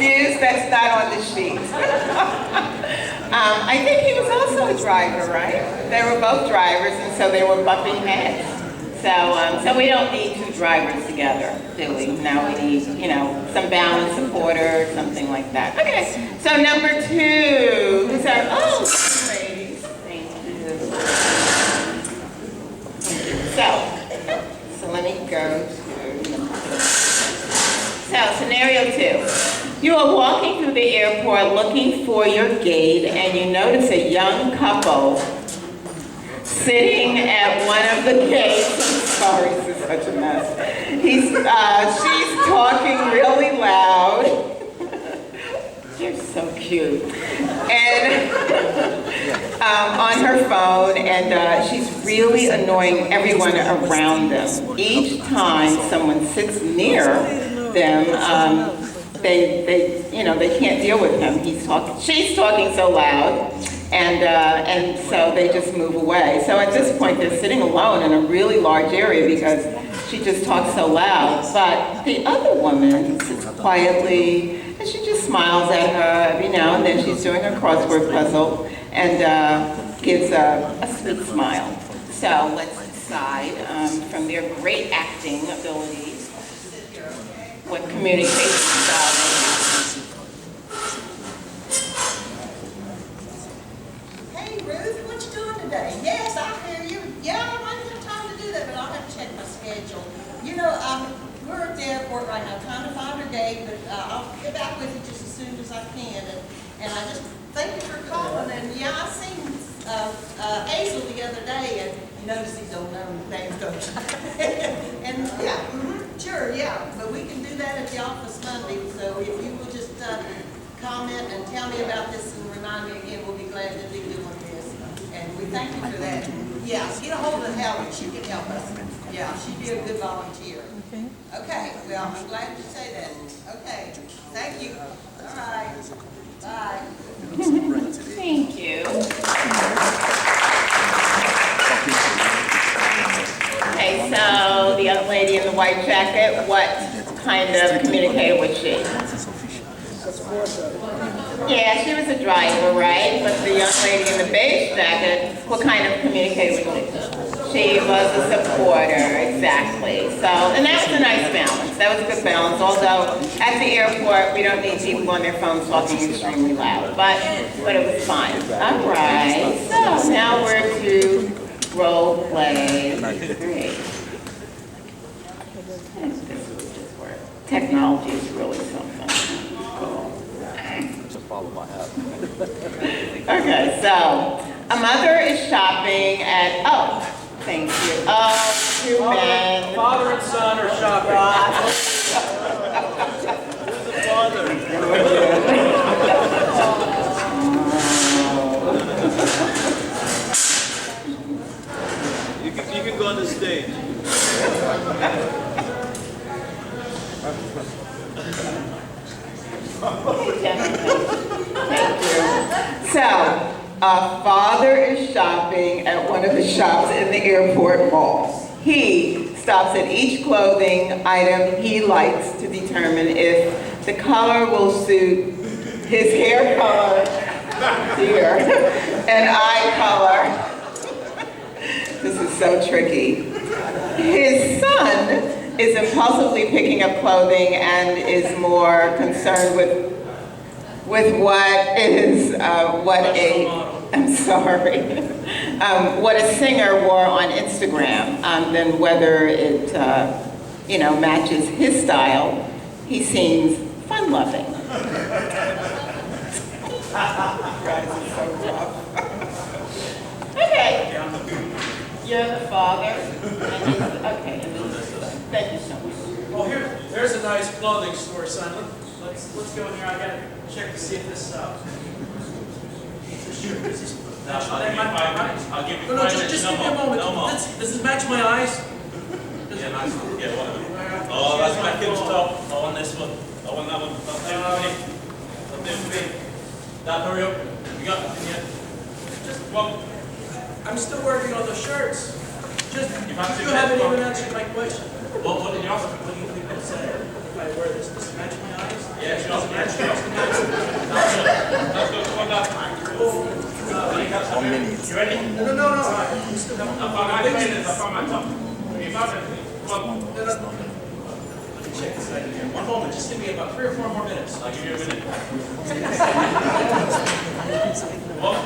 confused, that's not on the sheet. I think he was also a driver, right? They were both drivers, and so they were bumping heads. So we don't need two drivers together, do we? No, we need, some balance supporter, something like that. Okay, so number 2, who's our, ladies, thank you. So let me go to number 2. So scenario 2, you are walking through the airport looking for your gate and you notice a young couple sitting at one of the gates. I'm sorry, this is such a mess. She's talking really loud. You're so cute. And on her phone, and she's really annoying everyone around them. Each time someone sits near them, they can't deal with him. She's talking so loud. And so they just move away. So at this point, they're sitting alone in a really large area because she just talks so loud. But the other woman sits quietly, and she just smiles at her every now and then. She's doing her crossword puzzle and gives a sweet smile. So let's decide from their great acting abilities what communication style they have. Yes, I hear you. Yeah, I might have time to do that, but I'll have to check my schedule. We're at the airport right now trying to find our gate, but I'll get back with you just as soon as I can. And I just thank you for calling. And yeah, I seen Hazel the other day, and you notice these old known names, don't you? And yeah, sure, yeah. But we can do that at the office Monday. So if you will just comment and tell me about this and remind me again, we'll be glad to do one of this. And we thank you for that. Yeah, get a hold of Helen. She can help us. Yeah, she'd be a good volunteer. Okay, well, I'm glad you say that. Okay, thank you. All right, bye. Thank you. Okay, so the young lady in the white jacket, what kind of communicator was she? Yeah, she was a driver, right? But the young lady in the beige jacket, what kind of communicator was she? She was a supporter, exactly. So, and that was a nice balance. That was a good balance. Although at the airport, we don't need people on their phones talking extremely loud, but it was fine. All right. So now we're to role play 3. This will just work. Technology is really something. Follow my hat. Okay, so a mother is shopping at, thank you. 2 men. Father and son are shopping. Who's the father? You can go on the stage. Thank you. So, a father is shopping at one of the shops in the airport mall. He stops at each clothing item he likes to determine if the color will suit his hair color, and eye color. This is so tricky. His son is impulsively picking up clothing and is more concerned with what a singer wore on Instagram than whether it matches his style. He seems fun-loving. Okay. You're the father. Okay. Thank you so much. Oh, there's a nice clothing store, son. Let's go in here. I gotta check to see if this shirt is. I'll give you No, just give me a moment. Does it match my eyes? Yeah, nice one. Yeah, whatever. Oh, that's my kid's top. I want this one. I want that one. That'll do for me. Dad, hurry up. You got anything yet? Well, I'm still working on the shirts. You haven't haven't even answered my question. what did you ask? What do you think I'd say if I wear this? Does it match my eyes? Yeah, Does it match my eyes? You ready? No. I'm still I found my top. You found it? Come on. Let me check this out here. One moment. Just give me about 3 or 4 more minutes. I'll give you a minute. What?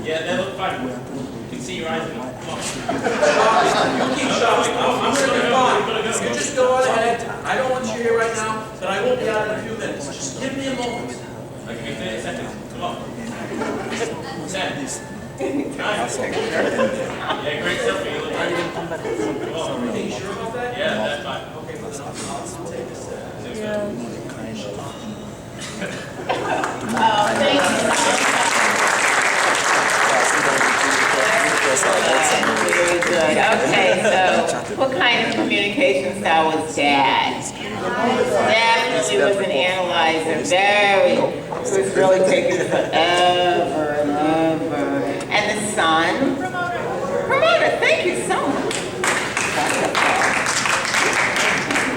Yeah, they look fine. You can see your eyes. Come on. You keep shopping. I'm going to be fine. You just go on ahead. I don't want you here right now, but I will be out in a few minutes. Just give me a moment. I'll give you 30 seconds. Come on. 10. 9. Yeah, great selfie. You look ready. Come on. Are you sure about that? Yeah, that's fine. Okay, well then I'll take this. Oh, thank you. Very good. Okay, so what kind of communication style was Dad? Definitely was an analyzer. It was really taking forever and ever. And the son? Promoter, thank you so much.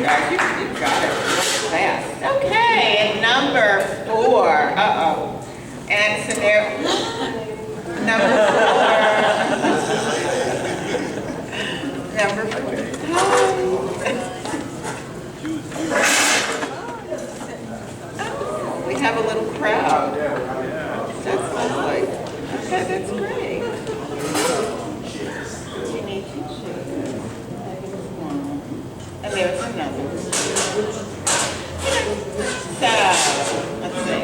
Gosh, you got it real fast. Okay, and number 4. And scenario number 4. Number 4. We have a little crowd. That's lovely. Okay, that's great. You need to and there's another. So, let's see.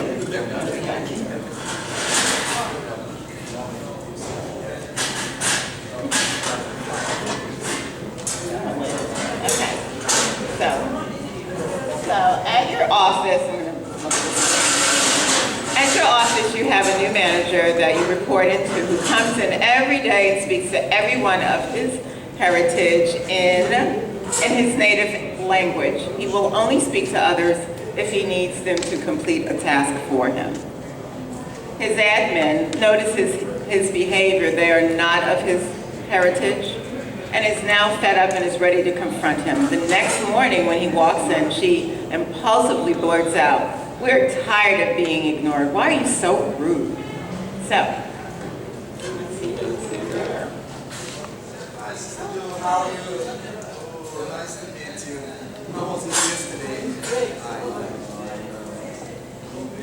Okay. So at your office, you have a new manager that you report into who comes in every day and speaks to everyone of his heritage in his native language. He will only speak to others if he needs them to complete a task for him. His admin notices his behavior. They are not of his heritage and is now fed up and is ready to confront him. The next morning when he walks in, she impulsively blurts out, "We're tired of being ignored. Why are you so rude?" So, let's see who's here. Hi, Sister Joe. How are you? So nice to meet you. I was here yesterday.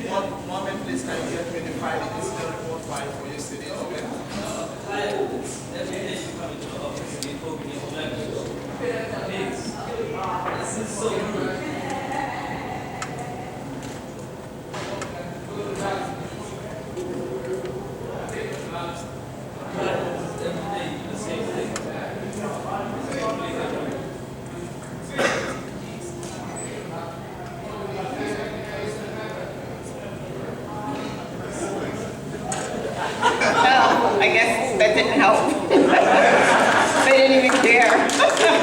One moment, please. Can you get me the file, the incident report file for yesterday? Okay. This is so rude. Well, I guess that didn't help. They didn't even care. Okay.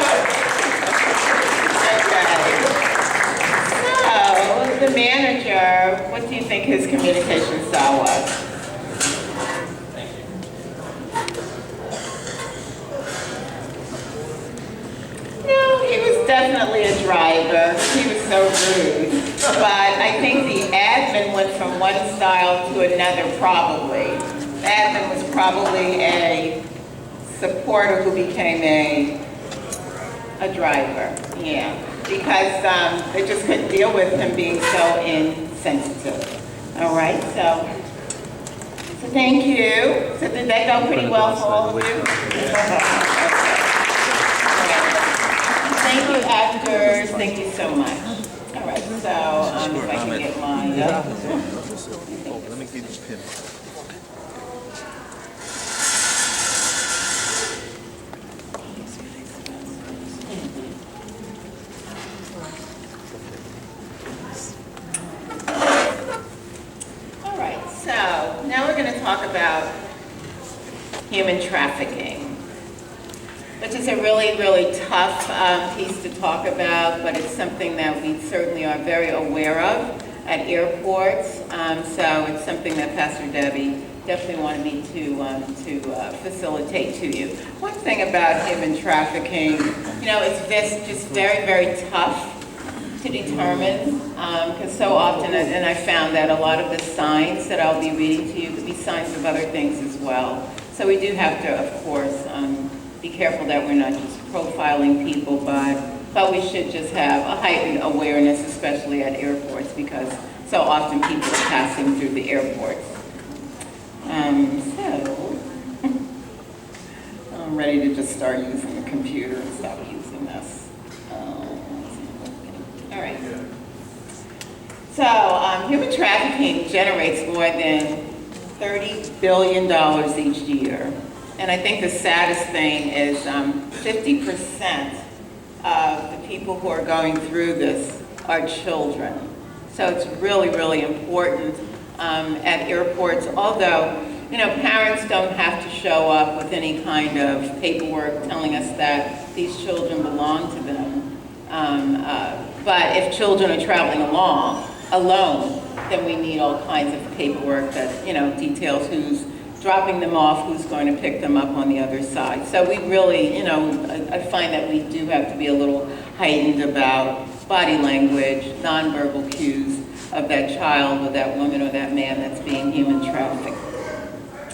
So, the manager, what do you think his communication style was? No, he was definitely a driver. He was so rude. But I think the admin went from one style to another probably. The admin was probably a supporter who became a driver. Yeah. Because they just couldn't deal with him being so insensitive. All right, so thank you. So did that go pretty well for all of you? Thank you, actors. Thank you so much. All right, so if I can get mine. Let me get this pen. All right, so now we're going to talk about human trafficking, which is a really, really tough piece to talk about, but it's something that we certainly are very aware of at airports. So it's something that Pastor Debbie definitely wanted me to facilitate to you. One thing about human trafficking, you know, it's just very, very tough to determine, because so often, and I found that a lot of the signs that I'll be reading to you could be signs of other things as well. So we do have to, of course, be careful that we're not just profiling people, but we should just have a heightened awareness, especially at airports, because so often people are passing through the airports. So, I'm ready to just start using the computer and stop using this. All right. So, human trafficking generates more than $30 billion each year. And I think the saddest thing is 50% of the people who are going through this are children. So it's really, really important at airports, although, you know, parents don't have to show up with any kind of paperwork telling us that these children belong to them. But if children are traveling alone, then we need all kinds of paperwork that, you know, details who's dropping them off, who's going to pick them up on the other side. So we really, you know, I find that we do have to be a little heightened about body language, nonverbal cues of that child or that woman or that man that's being human trafficked.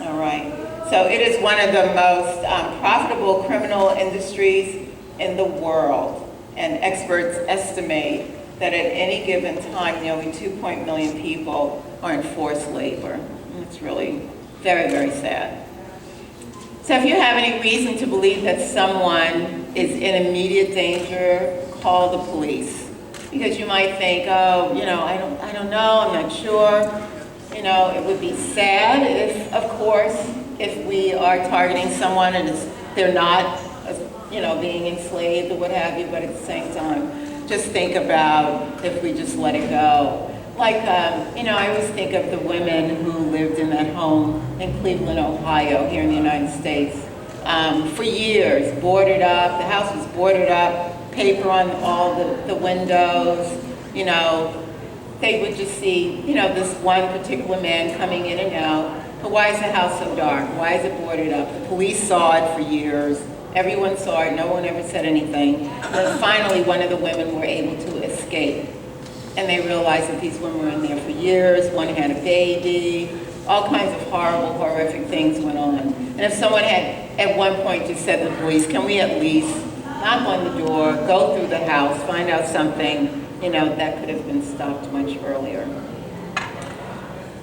All right. So it is one of the most profitable criminal industries in the world. And experts estimate that at any given time, nearly 2 million people are in forced labor. And it's really very, very sad. So if you have any reason to believe that someone is in immediate danger, call the police. Because you might think, oh, you know, I don't know, I'm not sure. You know, it would be sad if, of course, if we are targeting someone and they're not, you know, being enslaved or what have you, but at the same time, just think about if we just let it go. Like, you know, I always think of the women who lived in that home in Cleveland, Ohio, here in the United States, for years, boarded up, the house was boarded up, paper on all the windows, you know, they would just see, you know, this one particular man coming in and out, but why is the house so dark? Why is it boarded up? The police saw it for years. Everyone saw it, no one ever said anything. But finally, one of the women were able to escape. And they realized that these women were in there for years, one had a baby, all kinds of horrible, horrific things went on. And if someone had, at one point, just said to the police, can we at least knock on the door, go through the house, find out something, you know, that could have been stopped much earlier.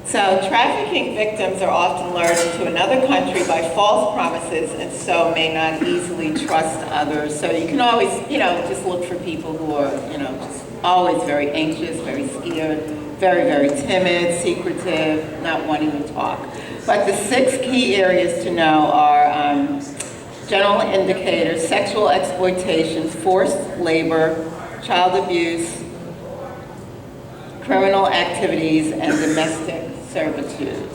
So trafficking victims are often lured into another country by false promises and so may not easily trust others. So you can always, you know, just look for people who are, you know, just always very anxious, very scared, very, very timid, secretive, not wanting to talk. But the 6 key areas to know are general indicators, sexual exploitation, forced labor, child abuse, criminal activities, and domestic servitude.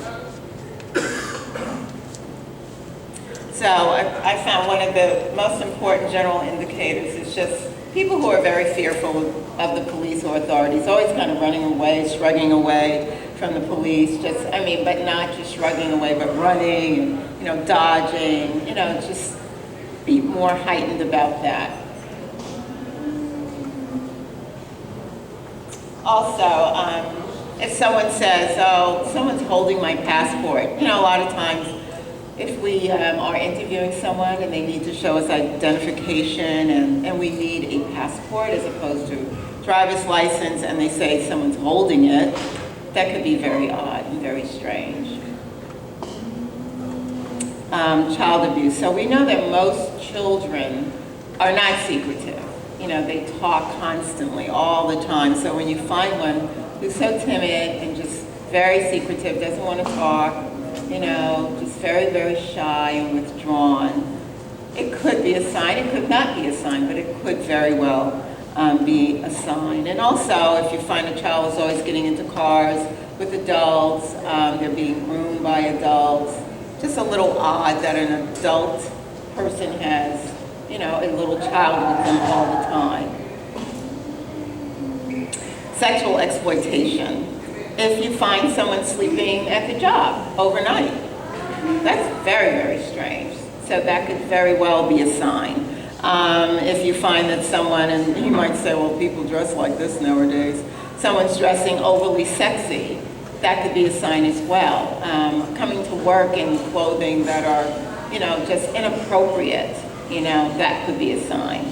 So I found one of the most important general indicators is just people who are very fearful of the police or authorities, always kind of running away, shrugging away from the police, just, I mean, but not just shrugging away, but running, and, you know, dodging, you know, just be more heightened about that. Also, if someone says, oh, someone's holding my passport, you know, a lot of times if we are interviewing someone and they need to show us identification and we need a passport as opposed to driver's license and they say someone's holding it, that could be very odd and very strange. Child abuse. So we know that most children are not secretive. You know, they talk constantly, all the time. So when you find one who's so timid and just very secretive, doesn't want to talk, you know, just very, very shy and withdrawn, it could be a sign. It could not be a sign, but it could very well be a sign. And also, if you find a child is always getting into cars with adults, they're being groomed by adults, just a little odd that an adult person has, you know, a little child with them all the time. Sexual exploitation. If you find someone sleeping at the job overnight, that's very, very strange. So that could very well be a sign. If you find that someone, and you might say, well, people dress like this nowadays, someone's dressing overly sexy, that could be a sign as well. Coming to work in clothing that are, you know, just inappropriate, you know, that could be a sign.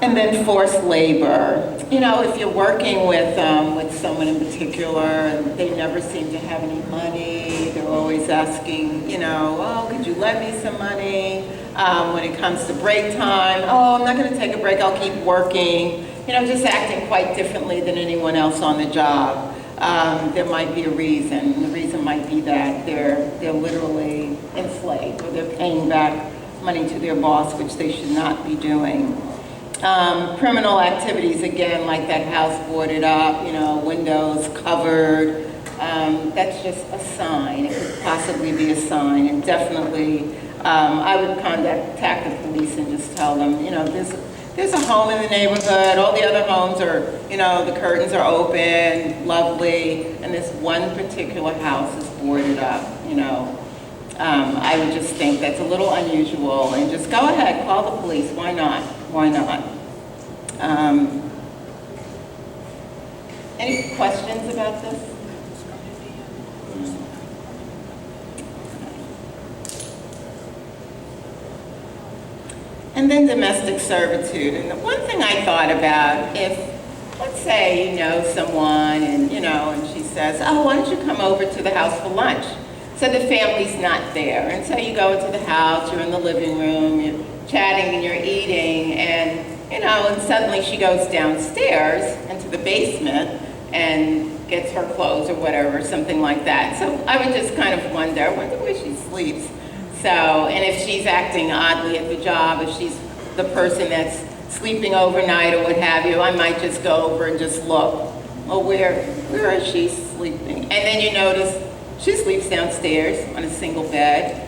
And then forced labor. You know, if you're working with someone in particular and they never seem to have any money, they're always asking, you know, oh, could you lend me some money? When it comes to break time, oh, I'm not going to take a break, I'll keep working. You know, just acting quite differently than anyone else on the job. There might be a reason. The reason might be that they're literally enslaved, or they're paying back money to their boss, which they should not be doing. Criminal activities, again, like that house boarded up, you know, windows covered, that's just a sign. It could possibly be a sign, and definitely I would contact the police and just tell them, you know, there's a home in the neighborhood, all the other homes are, you know, the curtains are open, lovely, and this one particular house is boarded up, you know. I would just think that's a little unusual, and just go ahead, call the police, why not? Why not? Any questions about this? And then domestic servitude. And the one thing I thought about, if, let's say you know someone and, you know, and she says, oh, why don't you come over to the house for lunch? So the family's not there. And so you go into the house, you're in the living room, you're chatting and you're eating, and, you know, and suddenly she goes downstairs into the basement and gets her clothes or whatever, something like that. So I would just kind of wonder where she sleeps. So, and if she's acting oddly at the job, if she's the person that's sleeping overnight or what have you, I might just go over and just look. Oh, where is she sleeping? And then you notice she sleeps downstairs on a single bed.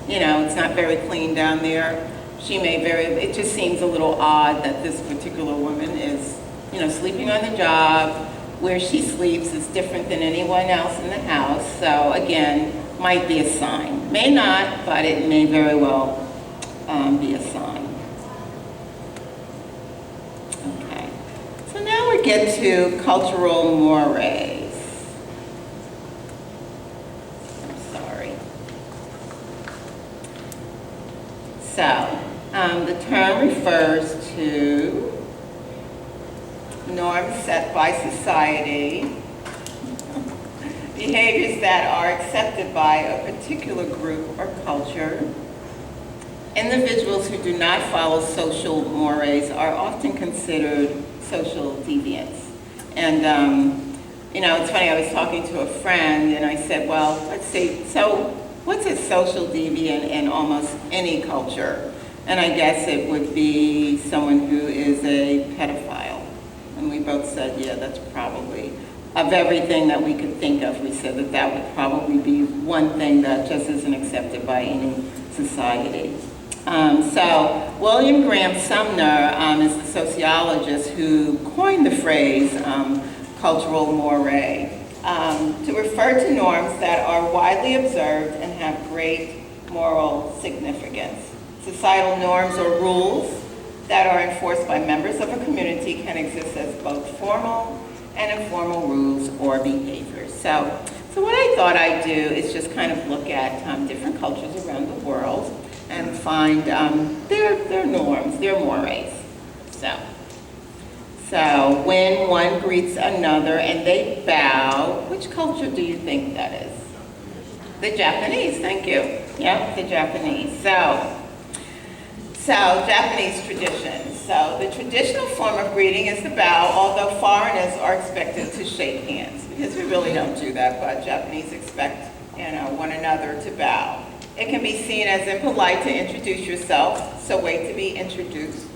You know, it's not very clean down there. She may it just seems a little odd that this particular woman is, you know, sleeping on the job. Where she sleeps is different than anyone else in the house. So again, might be a sign. May not, but it may very well be a sign. Okay, so now we get to cultural mores. I'm sorry. So, the term refers to norms set by society, behaviors that are accepted by a particular group or culture. Individuals who do not follow social mores are often considered social deviants. And, you know, it's funny, I was talking to a friend and I said, well, let's see, so what's a social deviant in almost any culture? And I guess it would be someone who is a pedophile. And we both said, yeah, that's probably, of everything that we could think of, we said that that would probably be one thing that just isn't accepted by any society. So William Graham Sumner is the sociologist who coined the phrase cultural moire to refer to norms that are widely observed and have great moral significance. Societal norms or rules that are enforced by members of a community can exist as both formal and informal rules or behaviors. So what I thought I'd do is just kind of look at different cultures around the world and find their norms, their mores. So when one greets another and they bow, which culture do you think that is? The Japanese, thank you. Yep, the Japanese. So Japanese traditions. So the traditional form of greeting is the bow, although foreigners are expected to shake hands, because we really don't do that, but Japanese expect, you know, one another to bow. It can be seen as impolite to introduce yourself, so wait to be introduced.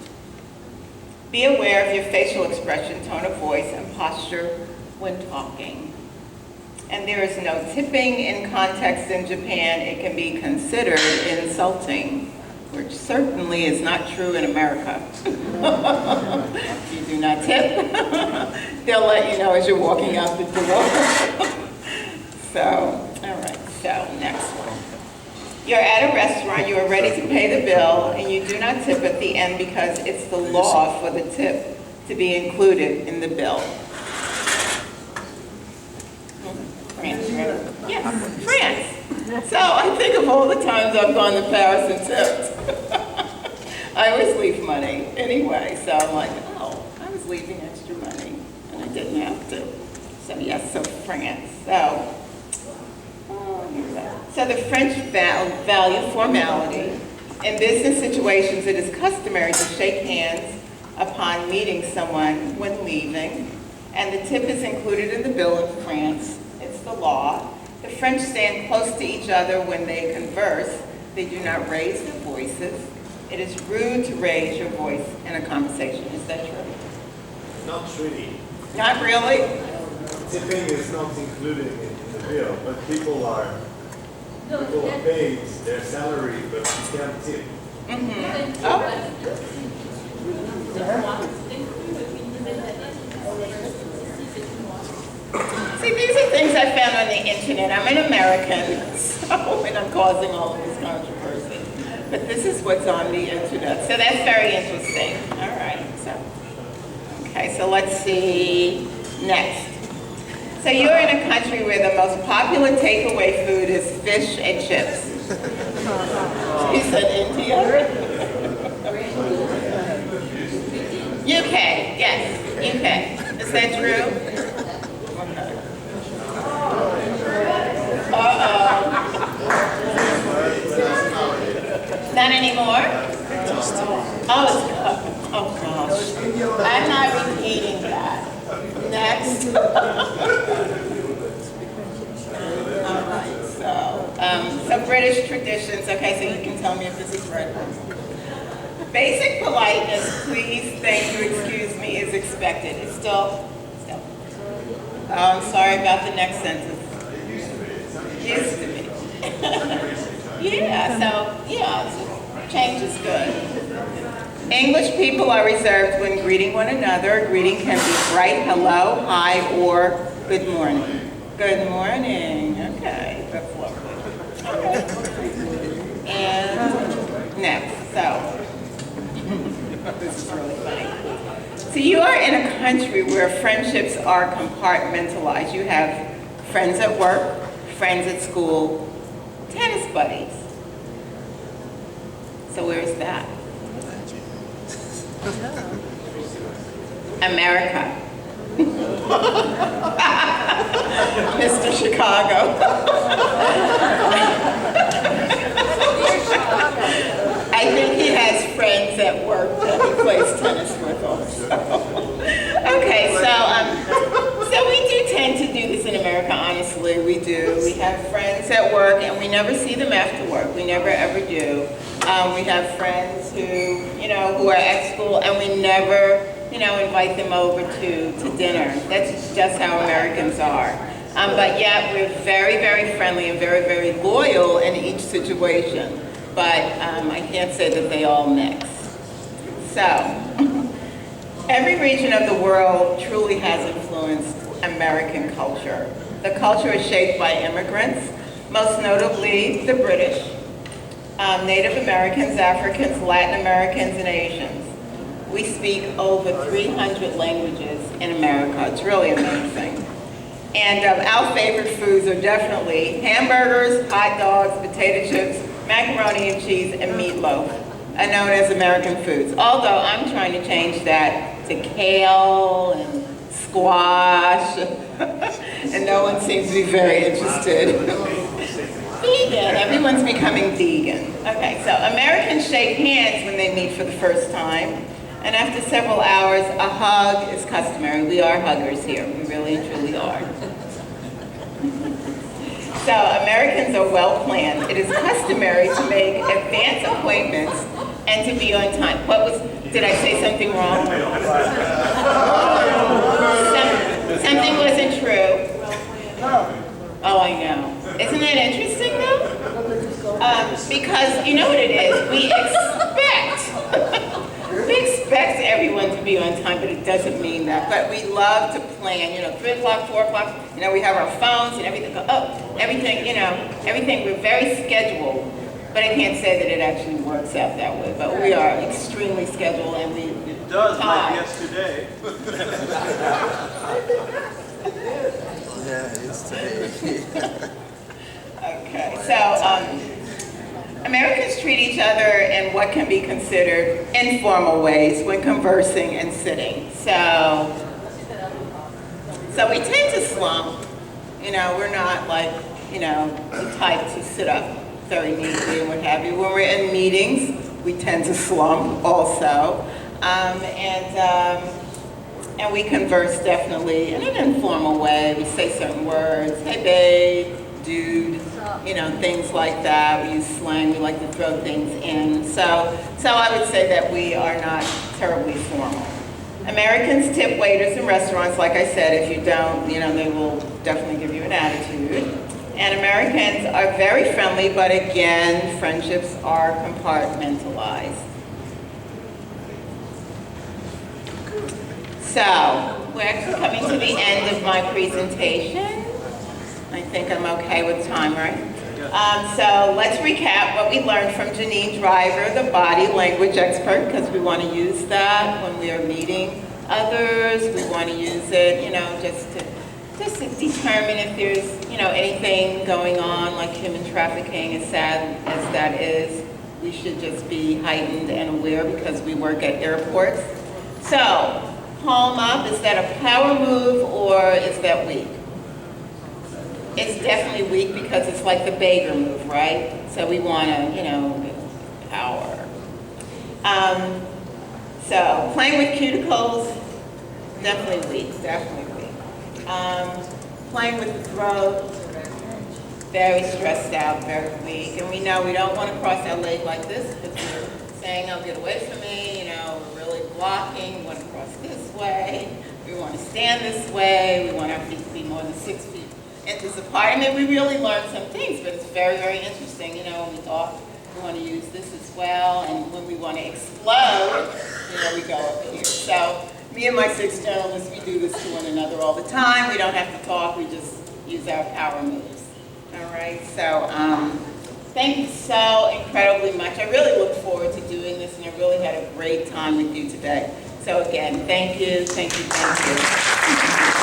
Be aware of your facial expression, tone of voice, and posture when talking. And there is no tipping in context in Japan. It can be considered insulting, which certainly is not true in America. You do not tip. They'll let you know as you're walking out the door. So, all right, so next one. You're at a restaurant, you are ready to pay the bill, and you do not tip at the end because it's the law for the tip to be included in the bill. France, right? Yes, France. So I think of all the times I've gone to Paris and tipped. I always leave money anyway, so I'm like, oh, I was leaving extra money, and I didn't have to. So yes, so France. So the French value formality. In business situations, it is customary to shake hands upon meeting someone when leaving, and the tip is included in the bill in France. It's the law. The French stand close to each other when they converse. They do not raise their voices. It is rude to raise your voice in a conversation. Is that true? Not really. Not really? Tipping is not included in the bill, but people are paid their salary, but you can't tip. Mm-hmm. Oh. See, these are things I found on the internet. I'm an American, so, and I'm causing all of this controversy. But this is what's on the internet, so that's very interesting. All right, so, okay, so let's see, next. So you're in a country where the most popular takeaway food is fish and chips. You said India? UK, yes, UK. Is that true? Uh-oh. Not anymore? Oh, oh gosh. I'm not repeating that. Next. All right, so British traditions. Okay, so you can tell me if this is right. Basic politeness, please, thank you, excuse me, is expected. It's still. Oh, I'm sorry about the next sentence. Used to be. Yeah, so, yeah, change is good. English people are reserved when greeting one another. Greeting can be bright, hello, hi, or good morning. Good morning. Okay, that's lovely. Okay. And next, so, this is really funny. So you are in a country where friendships are compartmentalized. You have friends at work, friends at school, tennis buddies. So where's that? America. Mr. Chicago. I think he has friends at work that he plays tennis with also. Okay, so we do tend to do this in America, honestly, we do. We have friends at work and we never see them after work. We never ever do. We have friends who, who are at school and we never, invite them over to dinner. That's just how Americans are. But yet we're very, very friendly and very, very loyal in each situation. But I can't say that they all mix. So, every region of the world truly has influenced American culture. The culture is shaped by immigrants, most notably the British, Native Americans, Africans, Latin Americans, and Asians. We speak over 300 languages in America. It's really amazing. And our favorite foods are definitely hamburgers, hot dogs, potato chips, macaroni and cheese, and meatloaf, are known as American foods. Although I'm trying to change that to kale and squash, and no one seems to be very interested. Vegan, everyone's becoming vegan. Okay, so Americans shake hands when they meet for the first time, and after several hours, a hug is customary. We are huggers here, we really and truly are. So Americans are well planned. It is customary to make advance appointments and to be on time. Did I say something wrong? Something wasn't true. Oh, I know. Isn't that interesting though? Because you know what it is? We expect We expect everyone to be on time, but it doesn't mean that. But we love to plan, 3 o'clock, 4 o'clock, we have our phones and everything, everything, we're very scheduled. But I can't say that it actually works out that way, but we are extremely scheduled and we It does, time. like yesterday. Yeah, it's today. Okay, so Americans treat each other in what can be considered informal ways when conversing and sitting. So we tend to slump. We're not like, the type to sit up very neatly and what have you. When we're in meetings, we tend to slump also. And we converse definitely in an informal way. We say certain words, hey babe, dude, things like that. We use slang, we like to throw things in. So I would say that we are not terribly formal. Americans tip waiters in restaurants, like I said. If you don't, they will definitely give you an attitude. And Americans are very friendly, but again, friendships are compartmentalized. So, we're actually coming to the end of my presentation. I think I'm okay with time, right? So let's recap what we learned from Janine Driver, the body language expert, because we want to use that when we are meeting others. We want to use it, just to determine if there's, anything going on, like human trafficking, as sad as that is. We should just be heightened and aware because we work at airports. So, palm up, is that a power move or is that weak? It's definitely weak because it's like the beggar move, right? So we want to, power. So playing with cuticles, definitely weak, definitely weak. Playing with the throat, very stressed out, very weak. And we know we don't want to cross our leg like this because we're saying, oh, get away from me, we're really blocking, we want to cross this way, we want to stand this way, we want our feet to be more than 6 feet inches apart. We really learned some things, but it's very, very interesting. When we talk, we want to use this as well, and when we want to explode, we go up here. So me and my 6 journalists, we do this to one another all the time. We don't have to talk, we just use our power moves. All right, so thank you so incredibly much. I really look forward to doing this, and I really had a great time with you today. So again, thank you, thank you, thank you.